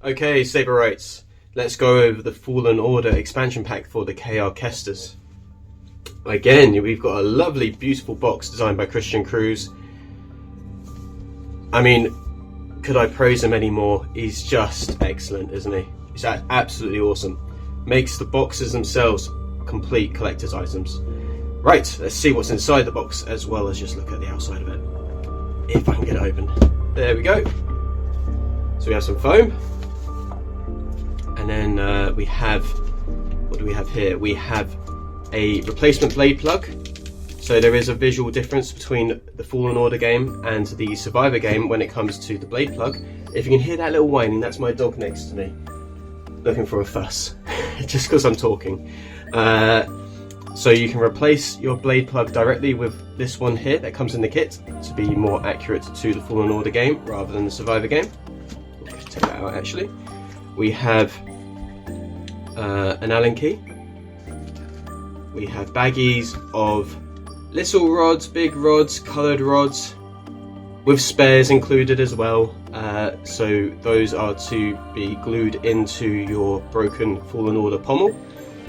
Okay, Saberites, let's go over the Fallen Order expansion pack for the KESTIS. Again, we've got a lovely, beautiful box designed by Christian Cruz. I mean, could I praise him anymore? He's just excellent, isn't he? He's absolutely awesome. Makes the boxes themselves complete collector's items. Right, let's see what's inside the box, as well as just look at the outside of it. If I can get it open. There we go. So we have some foam. And then we have, what do we have here? We have a replacement blade plug. So there is a visual difference between the Fallen Order game and the Survivor game when it comes to the blade plug. If you can hear that little whining, that's my dog next to me, looking for a fuss, just because I'm talking. So you can replace your blade plug directly with this one here that comes in the kit to be more accurate to the Fallen Order game rather than the Survivor game. Let's take that out actually. We have an Allen key. We have baggies of little rods, big rods, coloured rods, with spares included as well. So those are to be glued into your broken Fallen Order pommel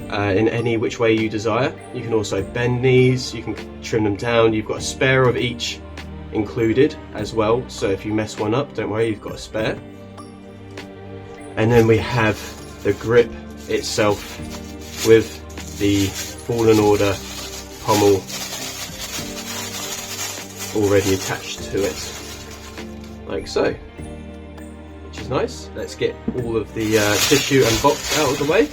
in any which way you desire. You can also bend these, you can trim them down. You've got a spare of each included as well, so if you mess one up, don't worry, you've got a spare. And then we have the grip itself with the Fallen Order pommel already attached to it, like so, which is nice. Let's get all of the tissue and box out of the way.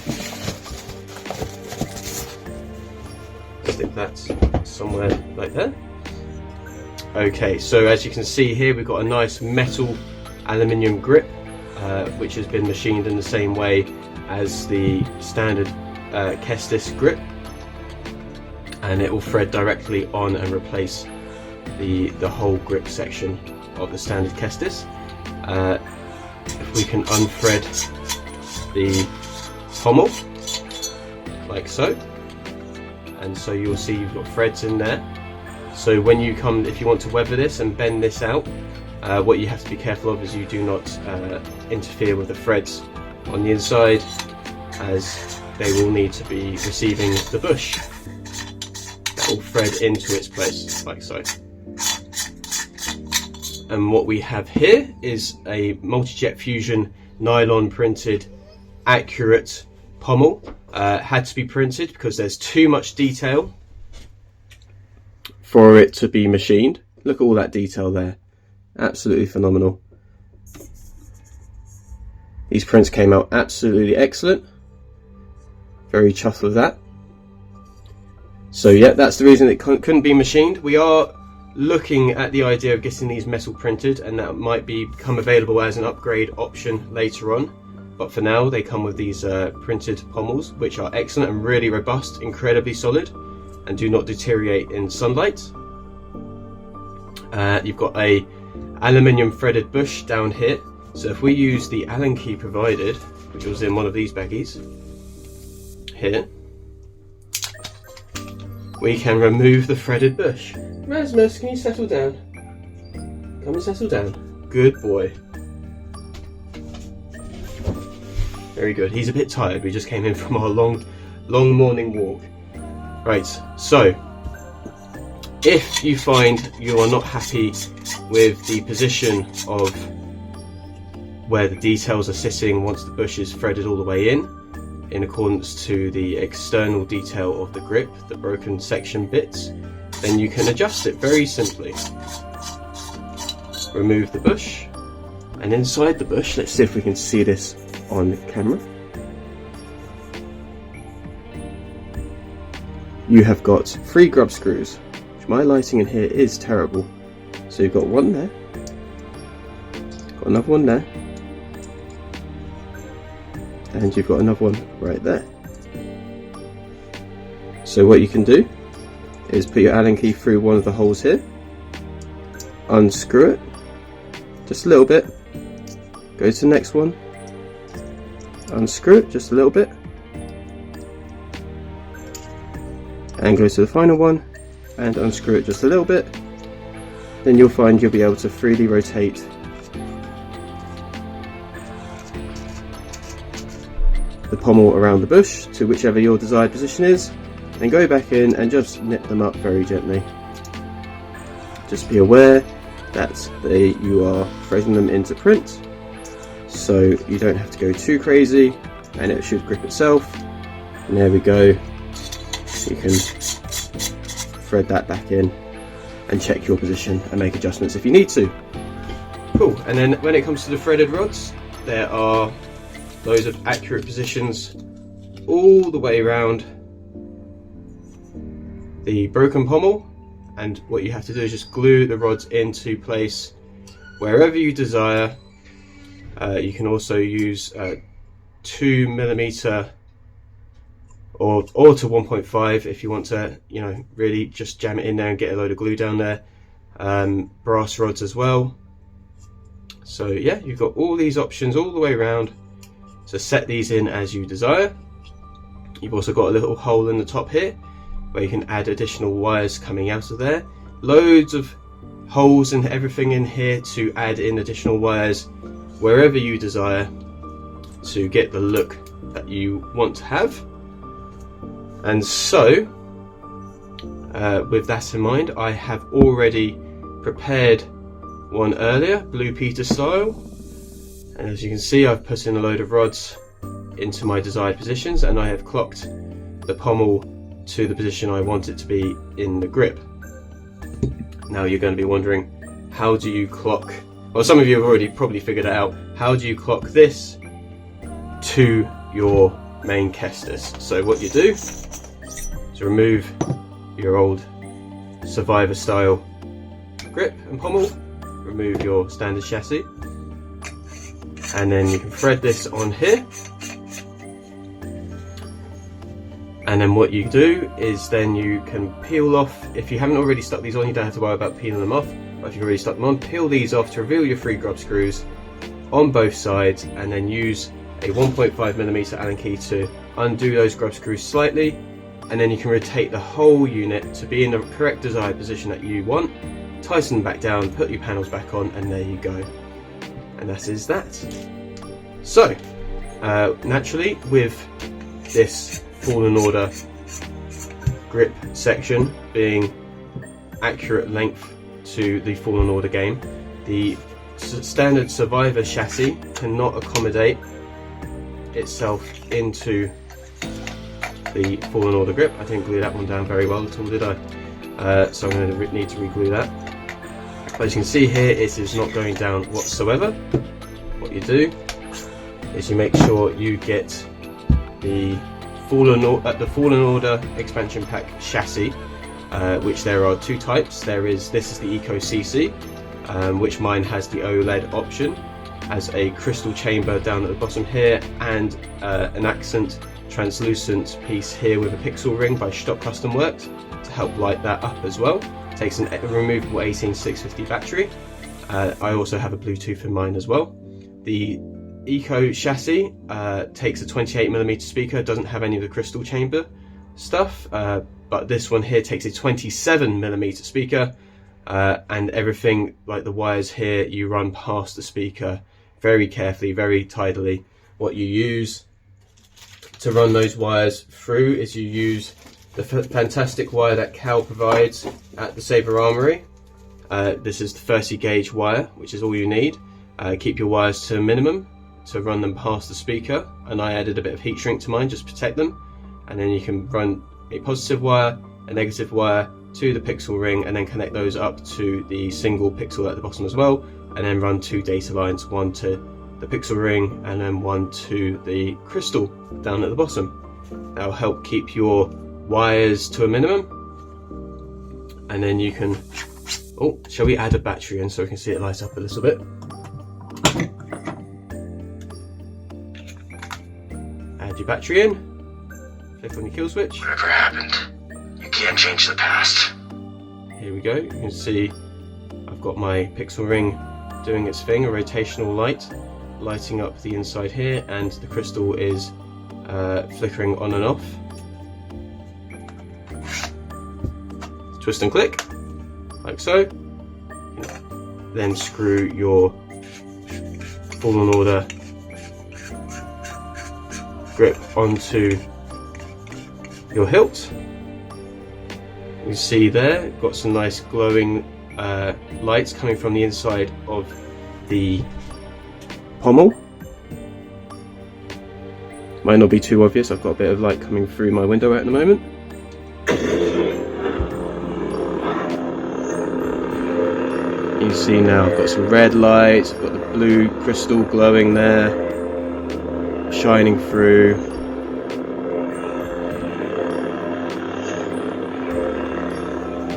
Stick that somewhere like there. Okay, so as you can see here, we've got a nice metal aluminium grip, which has been machined in the same way as the standard KESTIS grip, and it will thread directly on and replace the whole grip section of the standard KESTIS. If we can unthread the pommel like so, and so you'll see you've got threads in there. So when you come, if you want to weather this and bend this out, what you have to be careful of is you do not interfere with the threads on the inside, as they will need to be receiving the bush that will thread into its place like so. And what we have here is a multi-jet fusion nylon printed accurate pommel. Had to be printed because there's too much detail for it to be machined. Look at all that detail there, absolutely phenomenal. These prints came out absolutely excellent, very chuffed with that. So yeah, that's the reason it couldn't be machined. We are looking at the idea of getting these metal printed, and that might become available as an upgrade option later on. But for now, they come with these printed pommels, which are excellent and really robust, incredibly solid, and do not deteriorate in sunlight. You've got a aluminium threaded bush down here. So if we use the Allen key provided, which was in one of these baggies here, we can remove the threaded bush. Rasmus, can you settle down? Come and settle down. Good boy. Very good. He's a bit tired. We just came in from our long morning walk. Right, so if you find you are not happy with the position of where the details are sitting once the bush is threaded all the way in accordance to the external detail of the grip, the broken section bits, then you can adjust it very simply. Remove the bush, and inside the bush, let's see if we can see this on camera. You have got 3 grub screws, which my lighting in here is terrible. So you've got one there, got another one there, and you've got another one right there. So what you can do is put your Allen key through one of the holes here, unscrew it just a little bit, go to the next one, unscrew it just a little bit, and go to the final one and unscrew it just a little bit. Then you'll find you'll be able to freely rotate the pommel around the bush to whichever your desired position is, and go back in and just nip them up very gently. Just be aware that you are threading them into print, so you don't have to go too crazy, and it should grip itself. And there we go. You can thread that back in and check your position and make adjustments if you need to. Cool. And then when it comes to the threaded rods, there are loads of accurate positions all the way around the broken pommel, and what you have to do is just glue the rods into place wherever you desire. You can also use 2mm or to 1.5 if you want to, you know, really just jam it in there and get a load of glue down there. Brass rods as well. So yeah, you've got all these options all the way around, so set these in as you desire. You've also got a little hole in the top here where you can add additional wires coming out of there. Loads of holes and everything in here to add in additional wires wherever you desire to get the look that you want to have. And so with that in mind, I have already prepared one earlier, Blue Peter style, and as you can see, I've put in a load of rods into my desired positions, and I have clocked the pommel to the position I want it to be in the grip. Now you're going to be wondering, how do you clock, well, some of you have already probably figured it out, how do you clock this to your main KESTIS? So what you do is remove your old Survivor style grip and pommel, remove your standard chassis, and then you can thread this on here. And then what you do is then you can peel off, if you haven't already stuck these on, you don't have to worry about peeling them off, but if you've already stuck them on, peel these off to reveal your 3 grub screws on both sides, and then use a 1.5mm Allen key to undo those grub screws slightly, and then you can rotate the whole unit to be in the correct desired position that you want, tighten them back down, put your panels back on, and there you go. And that is that. So, naturally, with this Fallen Order grip section being accurate length to the Fallen Order game, the standard Survivor chassis cannot accommodate itself into the Fallen Order grip. I didn't glue that one down very well at all, did I? So I'm going to need to reglue that. But as you can see here, it is not going down whatsoever. What you do is you make sure you get the Fallen Order expansion pack chassis, which there are 2 types. This is the Eco CC, which mine has the OLED option, has a crystal chamber down at the bottom here, and an accent translucent piece here with a pixel ring by Stock Custom Works to help light that up as well. It takes a removable 18650 battery. I also have a Bluetooth in mine as well. The Eco chassis takes a 28mm speaker, doesn't have any of the crystal chamber stuff, but this one here takes a 27mm speaker, and everything like the wires here you run past the speaker very carefully, very tidily. What you use to run those wires through is you use the fantastic wire that Cal provides at the Saber Armory. This is the 30 gauge wire, which is all you need. Keep your wires to a minimum to run them past the speaker, and I added a bit of heat shrink to mine just to protect them. And then you can run a positive wire, a negative wire to the pixel ring, and then connect those up to the single pixel at the bottom as well, and then run 2 data lines, one to the pixel ring and then one to the crystal down at the bottom. That will help keep your wires to a minimum. And then you can, oh, shall we add a battery in so we can see it light up a little bit? Add your battery in, click on your kill switch. Whatever happened, you can't change the past. Here we go, you can see I've got my pixel ring doing its thing, a rotational light lighting up the inside here, and the crystal is flickering on and off. Twist and click, like so. Then screw your Fallen Order grip onto your hilt. You can see there, got some nice glowing lights coming from the inside of the pommel. Might not be too obvious, I've got a bit of light coming through my window at the moment. You see now I've got some red lights, I've got the blue crystal glowing there, shining through.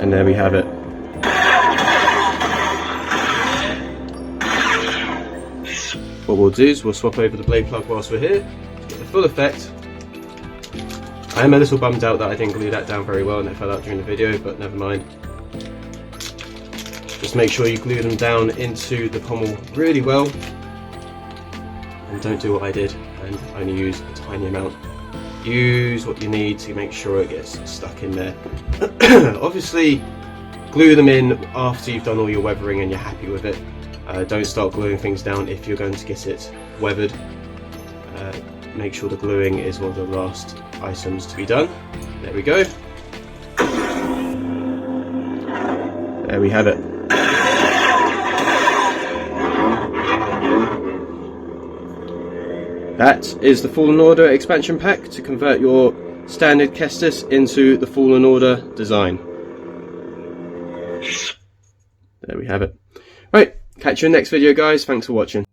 And there we have it. What we'll do is we'll swap over the blade plug whilst we're here, get the full effect. I am a little bummed out that I didn't glue that down very well and it fell out during the video, but never mind. Just make sure you glue them down into the pommel really well, and don't do what I did and only use a tiny amount. Use what you need to make sure it gets stuck in there. Obviously glue them in after you've done all your weathering and you're happy with it. Don't start gluing things down if you're going to get it weathered. Make sure the gluing is one of the last items to be done. There we go. There we have it. That is the Fallen Order expansion pack to convert your standard KESTIS into the Fallen Order design. There we have it. Right, catch you in the next video guys, thanks for watching.